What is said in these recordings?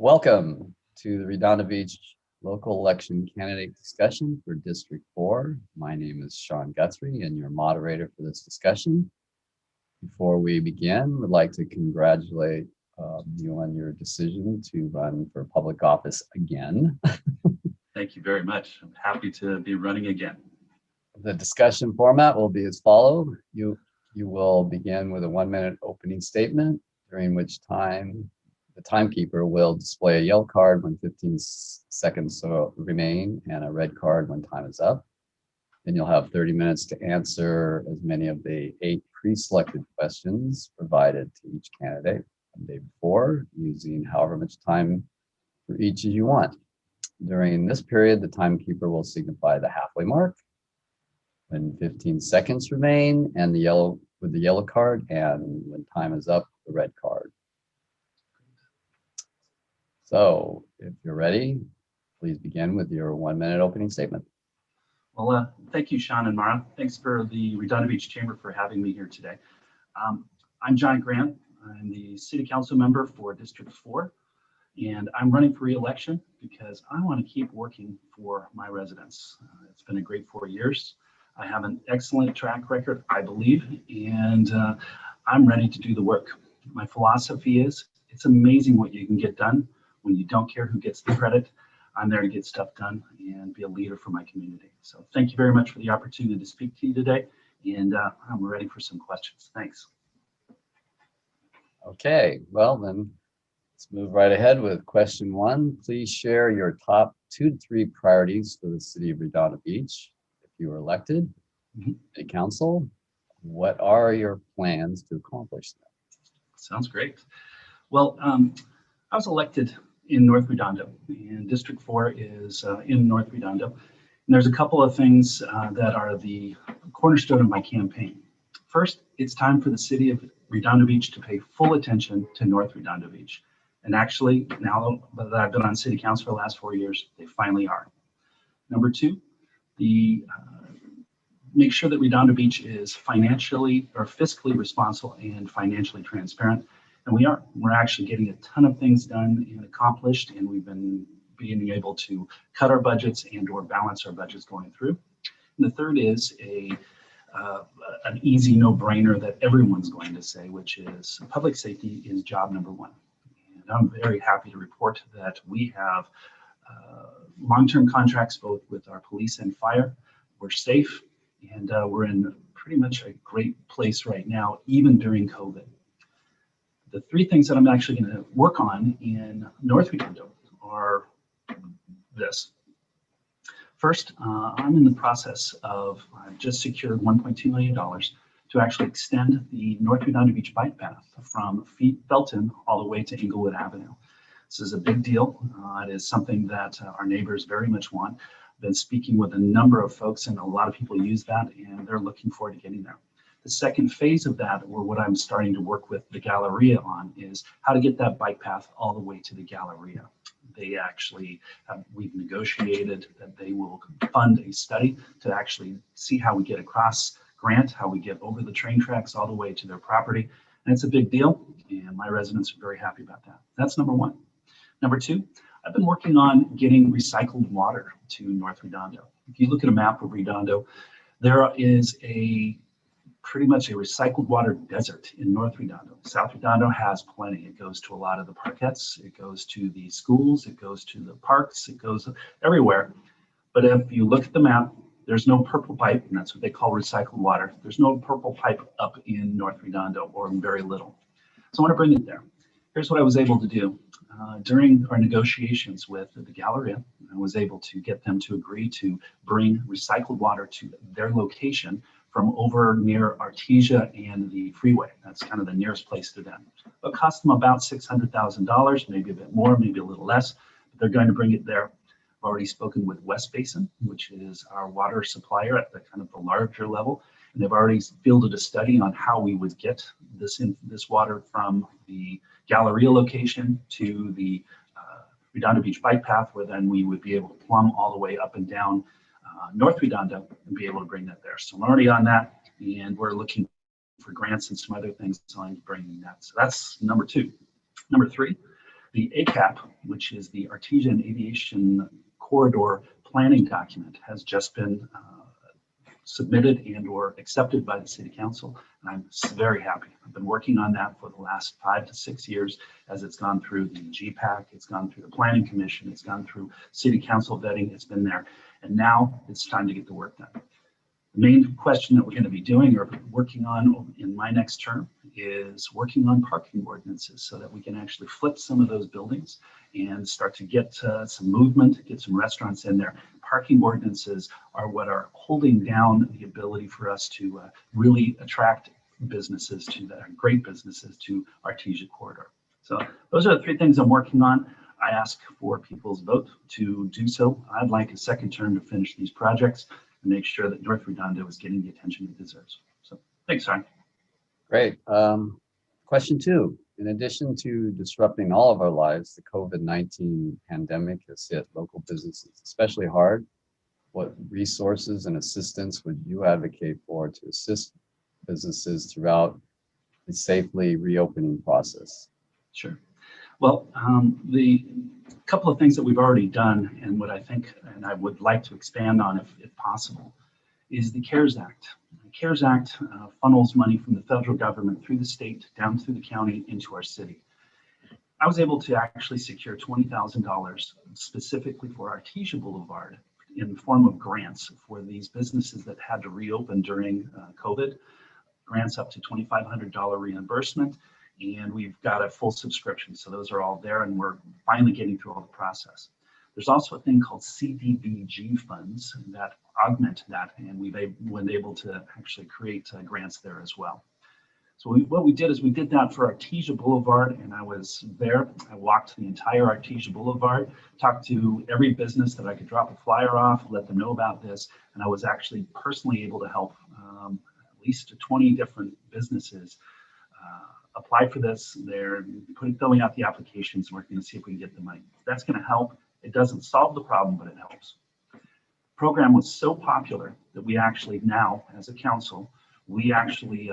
Welcome to the Redondo Beach local election candidate discussion for District 4. My name is Sean Guthrie and your moderator for this discussion. Before we begin, we'd like to congratulate you on your decision to run for public office again. Thank you very much. I'm happy to be running again. The discussion format will be as follows. You will begin with a 1-minute opening statement, during which time the timekeeper will display a yellow card when 15 seconds remain and a red card when time is up. Then you'll have 30 minutes to answer as many of the 8 pre-selected questions provided to each candidate the day before, using however much time for each as you want. During this period, the timekeeper will signify the halfway mark when 15 seconds remain and the yellow card, and when time is up, the red card. So if you're ready, please begin with your 1-minute opening statement. Well, thank you, Sean and Mara. Thanks for the Redondo Beach Chamber for having me here today. I'm Gran. I'm the City Council member for District 4, and I'm running for re-election because I want to keep working for my residents. It's been a great 4 years. I have an excellent track record, I believe, and I'm ready to do the work. My philosophy is it's amazing what you can get done when you don't care who gets the credit. I'm there to get stuff done and be a leader for my community. So thank you very much for the opportunity to speak to you today, and I'm ready for some questions. Thanks. Okay, well then, let's move right ahead with question 1. Please share your top 2 to 3 priorities for the city of Redondo Beach. If you were elected to council, what are your plans to accomplish them? Sounds great. Well, I was elected in North Redondo, and District 4 is in North Redondo. And there's a couple of things that are the cornerstone of my campaign. First, it's time for the city of Redondo Beach to pay full attention to North Redondo Beach. And actually, now that I've been on city council for the last 4 years, they finally are. Number 2, make sure that Redondo Beach is financially or fiscally responsible and financially transparent. And we are. We're actually getting a ton of things done and accomplished, and we've been being able to cut our budgets and or balance our budgets going through. And the third is an easy no-brainer that everyone's going to say, which is public safety is job number 1. And I'm very happy to report that we have long-term contracts both with our police and fire. We're safe, and we're in pretty much a great place right now, even during COVID. The 3 things that I'm actually going to work on in North Redondo are this. First, I'm in the process of, I've just secured $1.2 million to actually extend the North Redondo Beach bike path from Felton all the way to Inglewood Avenue. This is a big deal. It is something that our neighbors very much want. I've been speaking with a number of folks, and a lot of people use that, and they're looking forward to getting there. The second phase of that, or what I'm starting to work with the Galleria on, is how to get that bike path all the way to the Galleria. They actually, we've negotiated that they will fund a study to actually see how we get across Grant, how we get over the train tracks all the way to their property. And it's a big deal, and my residents are very happy about that. That's number 1. Number 2, I've been working on getting recycled water to North Redondo. If you look at a map of Redondo, there is pretty much a recycled water desert in North Redondo. South Redondo has plenty. It goes to a lot of the parkettes, it goes to the schools, it goes to the parks, it goes everywhere. But if you look at the map, there's no purple pipe, and that's what they call recycled water. There's no purple pipe up in North Redondo, or very little. So I want to bring it there. Here's what I was able to do. During our negotiations with the Galleria, I was able to get them to agree to bring recycled water to their location from over near Artesia and the freeway. That's kind of the nearest place to them. It cost them about $600,000, maybe a bit more, maybe a little less, but they're going to bring it there. I've already spoken with West Basin, which is our water supplier at the kind of the larger level, and they've already fielded a study on how we would get this water from the Galleria location to the Redondo Beach bike path, where then we would be able to plumb all the way up and down North Redondo and be able to bring that there. So I'm already on that, and we're looking for grants and some other things on bringing that. So that's number 2. Number 3, The ACAP, which is the Artesian Aviation Corridor Planning Document, has just been submitted and or accepted by the City Council, and I'm very happy. I've been working on that for the last 5 to 6 years as it's gone through the GPAC, it's gone through the Planning Commission, it's gone through City Council vetting, it's been there, and now it's time to get the work done. The main question that we're going to be doing or working on in my next term is working on parking ordinances so that we can actually flip some of those buildings and start to get some movement, get some restaurants in there. Parking ordinances are what are holding down the ability for us to really attract businesses to that, great businesses to Artesia Corridor. So those are the 3 things I'm working on. I ask for people's vote to do so. I'd like a second term to finish these projects and make sure that North Redondo is getting the attention it deserves. So thanks, Ryan. Great. Question 2. In addition to disrupting all of our lives, the COVID-19 pandemic has hit local businesses especially hard. What resources and assistance would you advocate for to assist businesses throughout the safely reopening process? Sure. Well, the couple of things that we've already done and what I think and I would like to expand on if possible is the CARES Act. The CARES Act funnels money from the federal government through the state, down through the county, into our city. I was able to actually secure $20,000 specifically for Artesia Boulevard in the form of grants for these businesses that had to reopen during COVID, grants up to $2,500 reimbursement, and we've got a full subscription. So those are all there, and we're finally getting through all the process. There's also a thing called CDBG funds that augment that, and we've been able to actually create grants there as well. So what we did is we did that for Artesia Boulevard, and I was there. I walked the entire Artesia Boulevard, talked to every business that I could drop a flyer off, let them know about this, and I was actually personally able to help at least 20 different businesses apply for this. They're filling out the applications, and we're going to see if we can get the money. That's going to help. It doesn't solve the problem, but it helps. The program was so popular that we actually now, as a council, we actually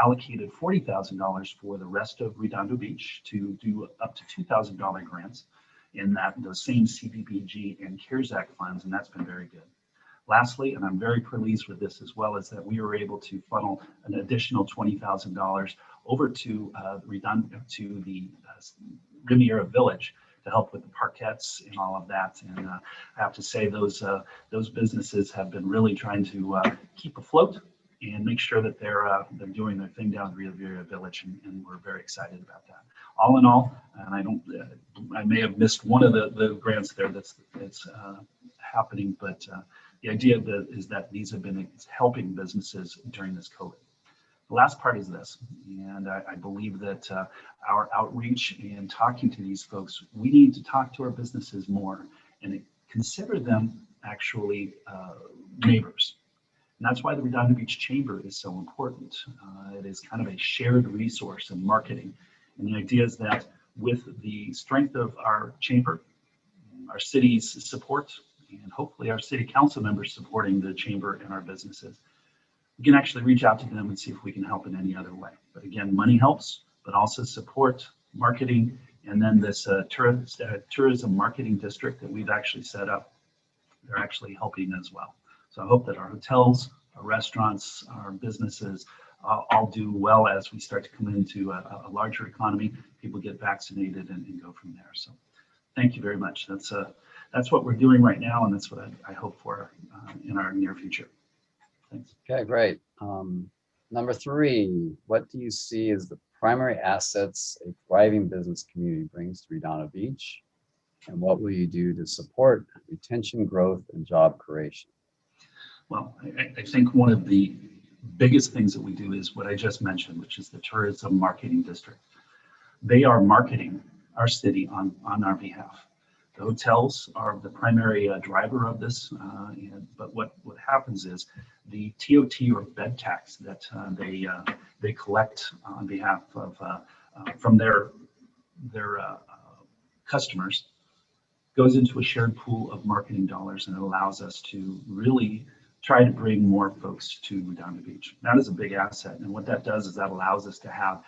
allocated $40,000 for the rest of Redondo Beach to do up to $2,000 grants in those same CDBG and CARES Act funds, and that's been very good. Lastly, and I'm very pleased with this as well, is that we were able to funnel an additional $20,000 over to Redondo, to the Riviera Village, to help with the parkettes and all of that. And I have to say those businesses have been really trying to keep afloat and make sure that they're doing their thing down at Riviera Village, and we're very excited about that. All in all, and I may have missed one of the grants there that's happening, but the idea is that these have been helping businesses during this COVID. The last part is this, and I believe that our outreach and talking to these folks, we need to talk to our businesses more and consider them actually neighbors. And that's why the Redondo Beach Chamber is so important. It is kind of a shared resource in marketing. And the idea is that with the strength of our chamber, our city's support, and hopefully our city council members supporting the chamber and our businesses, we can actually reach out to them and see if we can help in any other way. But again, money helps, but also support, marketing, and then this tourism marketing district that we've actually set up, they're actually helping as well. So I hope that our hotels, our restaurants, our businesses all do well as we start to come into a larger economy, people get vaccinated and go from there. So thank you very much. That's what we're doing right now, and that's what I hope for in our near future. Thanks. Okay, great. Number 3, what do you see as the primary assets a thriving business community brings to Redondo Beach? And what will you do to support retention, growth, and job creation? Well, I think one of the biggest things that we do is what I just mentioned, which is the tourism marketing district. They are marketing our city on our behalf. The hotels are the primary driver of this, but what happens is the TOT or bed tax that they collect on behalf of from their customers goes into a shared pool of marketing dollars, and it allows us to really try to bring more folks to Redondo Beach. That is a big asset, and what that does is that allows us to have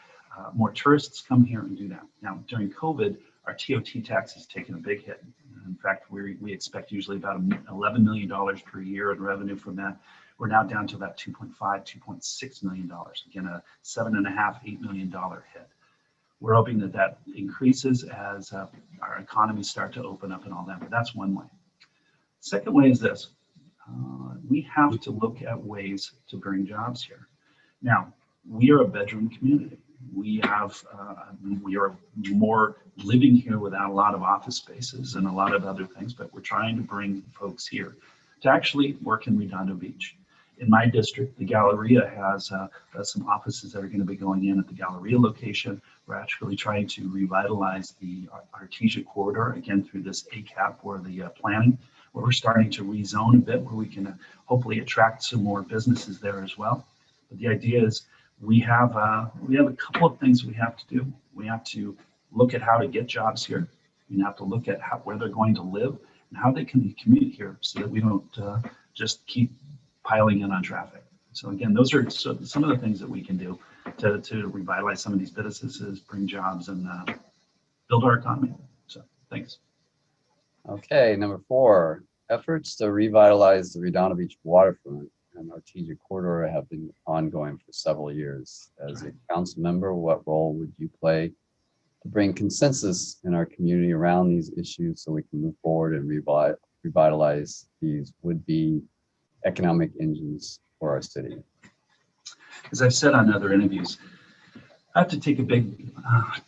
more tourists come here and do that. Now, during COVID, our TOT tax has taken a big hit. In fact, we expect usually about $11 million per year in revenue from that. We're now down to about $2.6 million. Again, a $7.5–8 million hit. We're hoping that that increases as our economies start to open up and all that, but that's one way. Second way is this. We have to look at ways to bring jobs here. Now, we are a bedroom community. We are more living here without a lot of office spaces and a lot of other things, but we're trying to bring folks here to actually work in Redondo Beach. In my district, the Galleria has some offices that are going to be going in at the Galleria location. We're actually trying to revitalize the Artesia corridor, again, through this ACAP or the planning, where we're starting to rezone a bit, where we can hopefully attract some more businesses there as well. But the idea is we have a couple of things we have to do. We have to look at how to get jobs here. We have to look at where they're going to live and how they can commute here so that we don't just keep piling in on traffic. So again, those are some of the things that we can do to revitalize some of these businesses, bring jobs, and build our economy. So thanks. Okay, number 4, efforts to revitalize the Redondo Beach waterfront and Artesia corridor have been ongoing for several years. As a council member, what role would you play to bring consensus in our community around these issues so we can move forward and revitalize these would-be economic engines for our city? As I've said on other interviews, I have to take a big,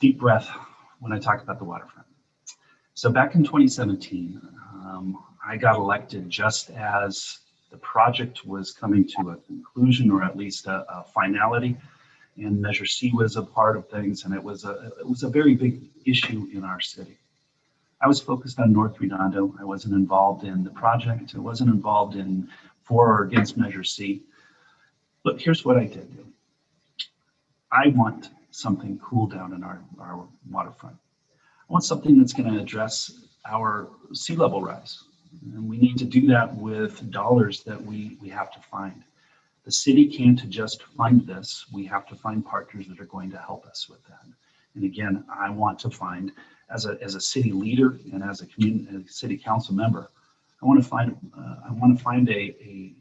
deep breath when I talk about the waterfront. So back in 2017, I got elected just as the project was coming to a conclusion, or at least a finality, and Measure C was a part of things, and it was a very big issue in our city. I was focused on North Redondo. I wasn't involved in the project. I wasn't involved in for or against Measure C. But here's what I did do. I want something cool down in our waterfront. I want something that's going to address our sea level rise. And we need to do that with dollars that we have to find. The city can't just fund this. We have to find partners that are going to help us with that. And again, I want to find, as a city leader and as a city council member, I want to find a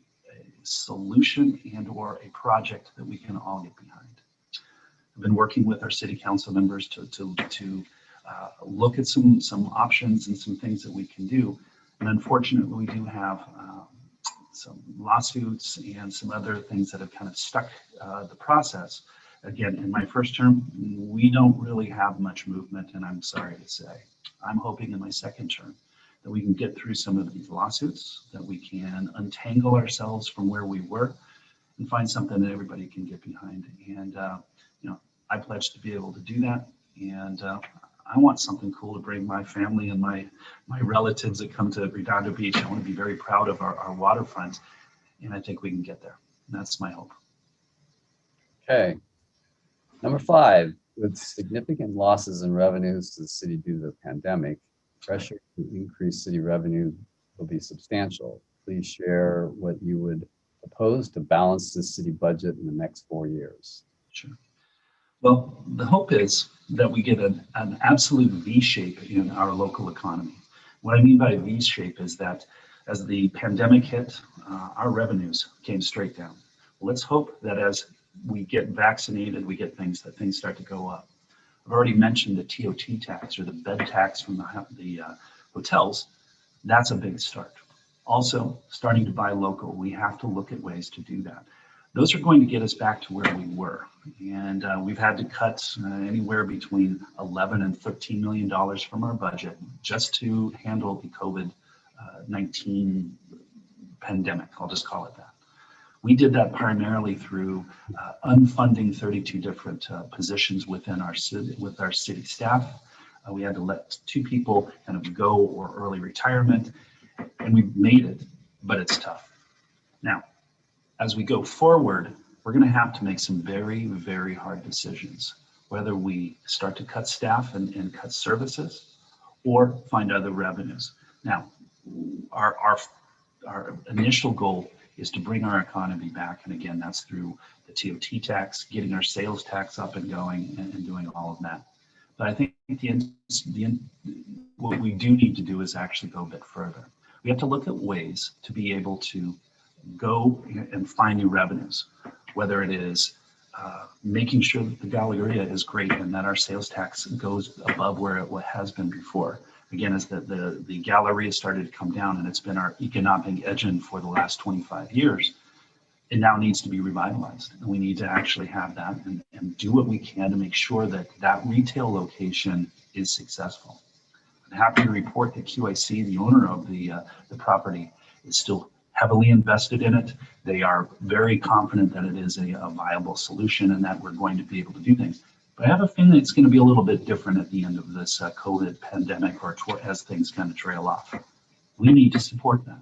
solution and or a project that we can all get behind. I've been working with our city council members to look at some options and some things that we can do. And unfortunately, we do have some lawsuits and some other things that have kind of stuck the process. Again, in my first term, we don't really have much movement, and I'm sorry to say. I'm hoping in my second term that we can get through some of these lawsuits, that we can untangle ourselves from where we were and find something that everybody can get behind. And, I pledge to be able to do that. And I want something cool to bring my family and my relatives that come to Redondo Beach. I want to be very proud of our waterfront, and I think we can get there. And that's my hope. Okay. Number 5, with significant losses in revenues to the city due to the pandemic, pressure to increase city revenue will be substantial. Please share what you would propose to balance the city budget in the next 4 years. Sure. Well, the hope is that we get an absolute V shape in our local economy. What I mean by V shape is that as the pandemic hit, our revenues came straight down. Let's hope that as we get vaccinated, we get things start to go up. I've already mentioned the TOT tax, or the bed tax from the hotels. That's a big start. Also, starting to buy local, we have to look at ways to do that. Those are going to get us back to where we were. And we've had to cut anywhere between $11 and $13 million from our budget just to handle the COVID-19 pandemic. I'll just call it that. We did that primarily through unfunding 32 different positions within our city, with our city staff. We had to let 2 people kind of go or early retirement, and we made it, but it's tough. Now, as we go forward, we're going to have to make some very, very hard decisions, whether we start to cut staff and cut services or find other revenues. Now, our initial goal is to bring our economy back. And again, that's through the TOT tax, getting our sales tax up and going, and doing all of that. But I think what we do need to do is actually go a bit further. We have to look at ways to be able to go and find new revenues, whether it is making sure that the Galleria is great and that our sales tax goes above where it has been before. Again, as the Galleria started to come down, and it's been our economic engine for the last 25 years, it now needs to be revitalized. And we need to actually have that and do what we can to make sure that that retail location is successful. I'm happy to report that QIC, the owner of the property, is still heavily invested in it. They are very confident that it is a viable solution and that we're going to be able to do things. But I have a feeling it's going to be a little bit different at the end of this COVID pandemic, or as things kind of trail off. We need to support that.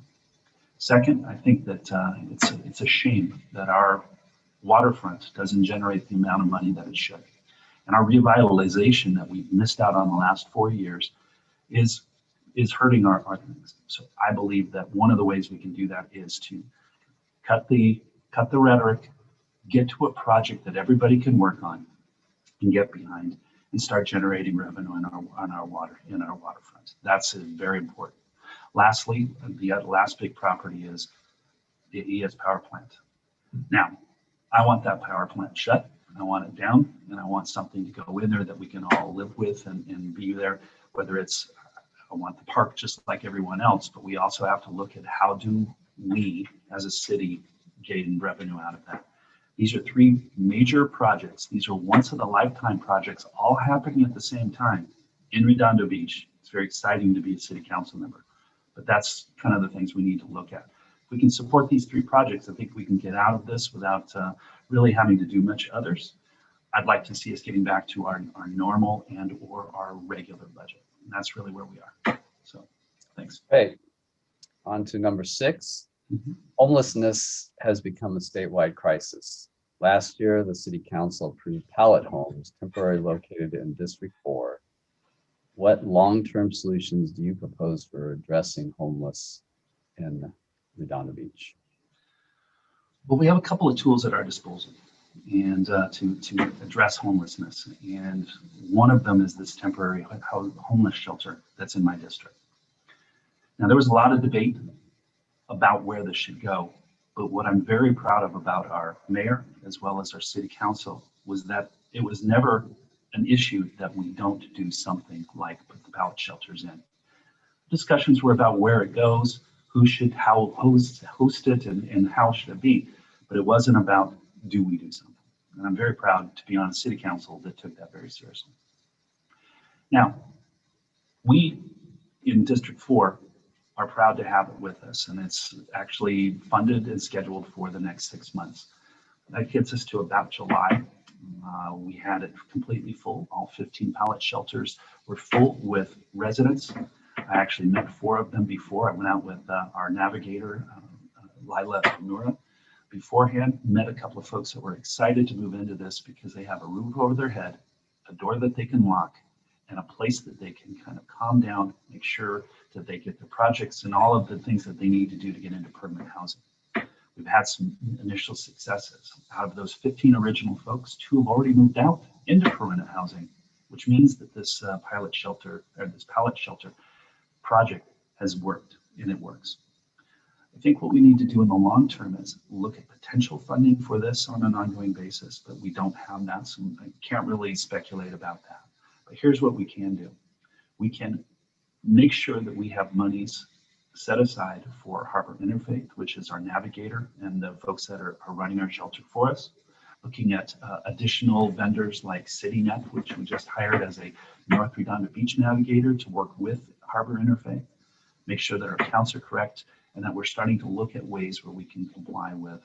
Second, I think that it's a shame that our waterfront doesn't generate the amount of money that it should. And our revitalization that we've missed out on the last 4 years is hurting our things. So I believe that one of the ways we can do that is to cut the rhetoric, get to a project that everybody can work on and get behind, and start generating revenue on our waterfront. That's very important. Lastly, the last big property is the ES power plant. Now, I want that power plant shut. I want it down, and I want something to go in there that we can all live with and be there. Whether it's, I want the park just like everyone else, but we also have to look at how do we as a city gain revenue out of that. These are three major projects. These are once in a lifetime projects, all happening at the same time in Redondo Beach. It's very exciting to be a city council member, but that's kind of the things we need to look at. If we can support these three projects, I think we can get out of this without really having to do much others. I'd like to see us getting back to our normal and or our regular budget. And that's really where we are. So thanks. Okay, on to number 6. Homelessness has become a statewide crisis. Last year, the City Council approved pallet homes temporarily located in District 4. What long-term solutions do you propose for addressing homeless in Redondo Beach? Well, we have a couple of tools at our disposal and to address homelessness. And one of them is this temporary homeless shelter that's in my district. Now, there was a lot of debate about where this should go, but what I'm very proud of about our mayor as well as our city council was that it was never an issue that we don't do something like put the pallet shelters in. Discussions were about where it goes, who should host it, and how should it be, but it wasn't about do we do something. And I'm very proud to be on a city council that took that very seriously. Now, we in District 4 are proud to have it with us, and it's actually funded and scheduled for the next 6 months. That gets us to about July. We had it completely full. All 15 pallet shelters were full with residents. I actually met 4 of them before. I went out with our navigator, Lila Nura, beforehand, met a couple of folks that were excited to move into this because they have a roof over their head, a door that they can lock, and a place that they can kind of calm down, make sure that they get the projects and all of the things that they need to do to get into permanent housing. We've had some initial successes. Out of those 15 original folks, 2 have already moved out into permanent housing, which means that this pallet shelter project has worked, and it works. I think what we need to do in the long term is look at potential funding for this on an ongoing basis, but we don't have that, so I can't really speculate about that. But here's what we can do. We can make sure that we have monies set aside for Harbor Interfaith, which is our navigator and the folks that are running our shelter for us. Looking at additional vendors like CityNet, which we just hired as a North Redondo Beach navigator to work with Harbor Interfaith. Make sure that our accounts are correct and that we're starting to look at ways where we can comply with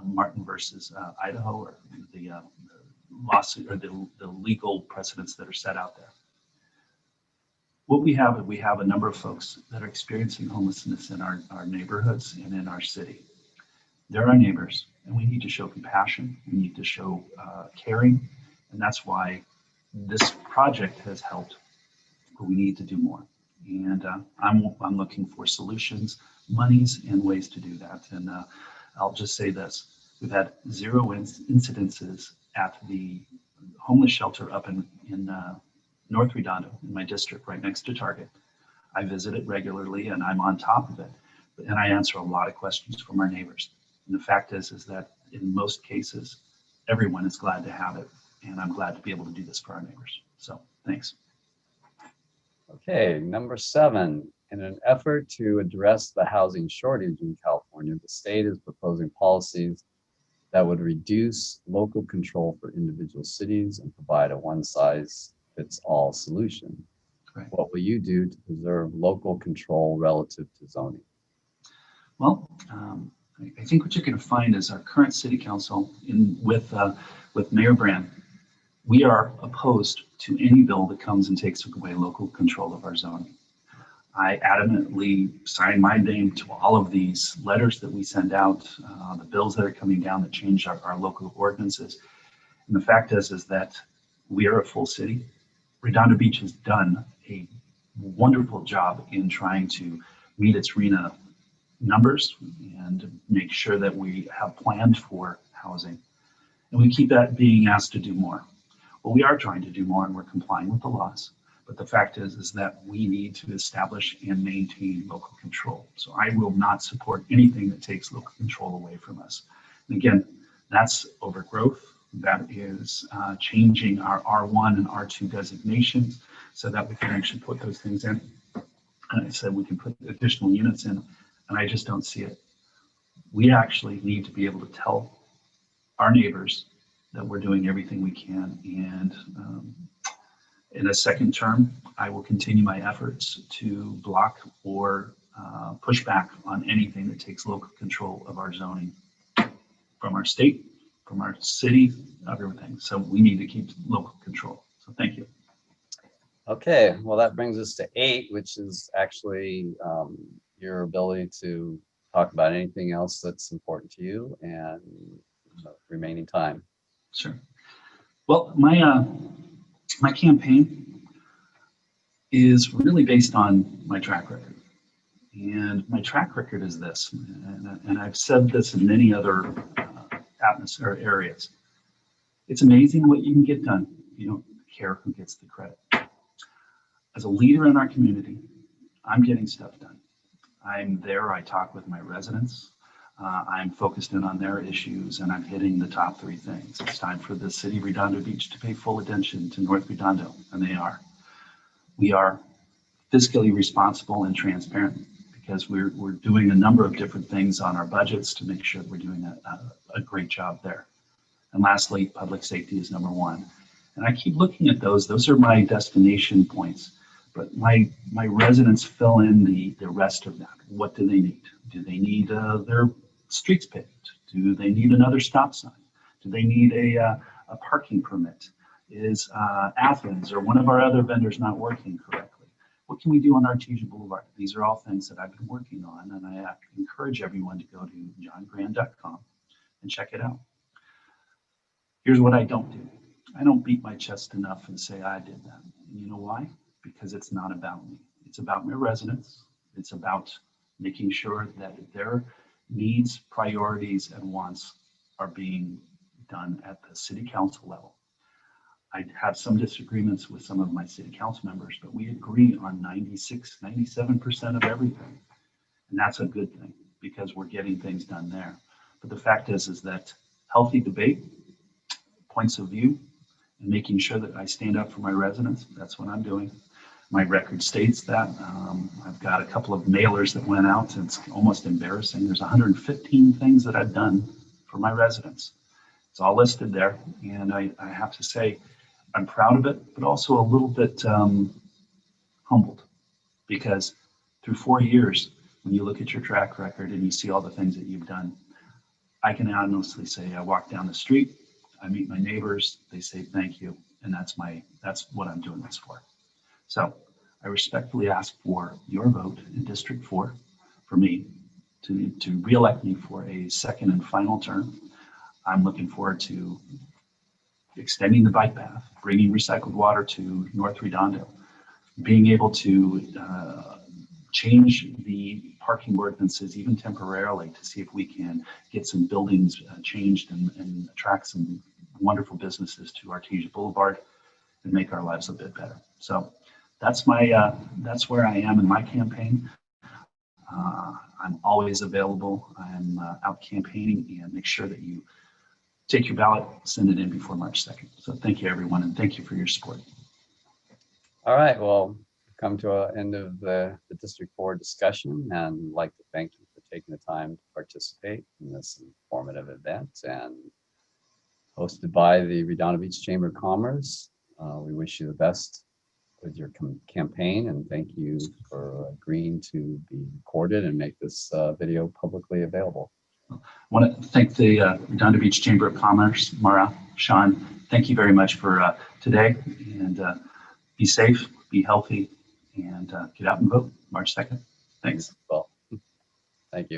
Martin versus Idaho, or the lawsuit or the legal precedents that are set out there. What we have is we have a number of folks that are experiencing homelessness in our neighborhoods and in our city. They're our neighbors, and we need to show compassion. We need to show caring, and that's why this project has helped, but we need to do more. And I'm looking for solutions, monies and ways to do that. And I'll just say this, we've had zero incidences at the homeless shelter up in North Redondo, in my district, right next to Target. I visit it regularly and I'm on top of it. And I answer a lot of questions from our neighbors. And the fact is that in most cases, everyone is glad to have it. And I'm glad to be able to do this for our neighbors. So thanks. Okay, number 7. In an effort to address the housing shortage in California, the state is proposing policies that would reduce local control for individual cities and provide a one-size-fits-all solution. Right. What will you do to preserve local control relative to zoning? Well, I think what you're going to find is our current city council with Mayor Gran, we are opposed to any bill that comes and takes away local control of our zoning. I adamantly sign my name to all of these letters that we send out, the bills that are coming down that change our local ordinances. And the fact is that we are a full city. Redondo Beach has done a wonderful job in trying to meet its RHNA numbers and make sure that we have planned for housing. And we keep that being asked to do more. Well, we are trying to do more and we're complying with the laws. But the fact is that we need to establish and maintain local control. So I will not support anything that takes local control away from us. And again, that's overgrowth. That is changing our R1 and R2 designations so that we can actually put those things in. And I said we can put additional units in, and I just don't see it. We actually need to be able to tell our neighbors that we're doing everything we can. And in a second term, I will continue my efforts to block or push back on anything that takes local control of our zoning from our state, from our city, everything. So we need to keep local control. So thank you. Okay, well, that brings us to 8, which is actually your ability to talk about anything else that's important to you and the remaining time. Sure. Well, my campaign is really based on my track record. And my track record is this, and I've said this in many other areas. It's amazing what you can get done. You don't care who gets the credit. As a leader in our community, I'm getting stuff done. I'm there, I talk with my residents. I'm focused in on their issues and I'm hitting the top 3 things. It's time for the city of Redondo Beach to pay full attention to North Redondo, and they are. We are fiscally responsible and transparent because we're doing a number of different things on our budgets to make sure that we're doing a great job there. And lastly, public safety is number 1. And I keep looking at those are my destination points. But my residents fill in the rest of that. What do they need? Do they need their streets paved? Do they need another stop sign? Do they need a parking permit? Is Athens or one of our other vendors not working correctly? What can we do on Artesia Boulevard? These are all things that I've been working on, and I encourage everyone to go to johngran.com and check it out. Here's what I don't do. I don't beat my chest enough and say I did that. And you know why? Because it's not about me. It's about my residents. It's about making sure that their needs, priorities, and wants are being done at the city council level. I have some disagreements with some of my city council members, but we agree on 96, 97% of everything. And that's a good thing because we're getting things done there. But the fact is that healthy debate, points of view, and making sure that I stand up for my residents, that's what I'm doing. My record states that. I've got a couple of mailers that went out, and it's almost embarrassing. There's 115 things that I've done for my residents. It's all listed there, and I have to say, I'm proud of it, but also a little bit humbled, because through 4 years, when you look at your track record and you see all the things that you've done, I can honestly say I walk down the street, I meet my neighbors, they say thank you, and that's what I'm doing this for. So I respectfully ask for your vote in District 4 for me to re-elect me for a second and final term. I'm looking forward to extending the bike path, bringing recycled water to North Redondo, being able to change the parking ordinances even temporarily to see if we can get some buildings changed and attract some wonderful businesses to Artesia Boulevard and make our lives a bit better. So that's that's where I am in my campaign. I'm always available. I'm out campaigning, and make sure that you take your ballot, send it in before March 2nd. So thank you, everyone, and thank you for your support. All right, well, come to an end of the District 4 discussion, and I'd like to thank you for taking the time to participate in this informative event and hosted by the Redondo Beach Chamber of Commerce. We wish you the best with your campaign, and thank you for agreeing to be recorded and make this video publicly available. I want to thank the Redondo Beach Chamber of Commerce. Mara, Sean, thank you very much for today, and be safe, be healthy, and get out and vote March 2nd. Thanks. Well, thank you.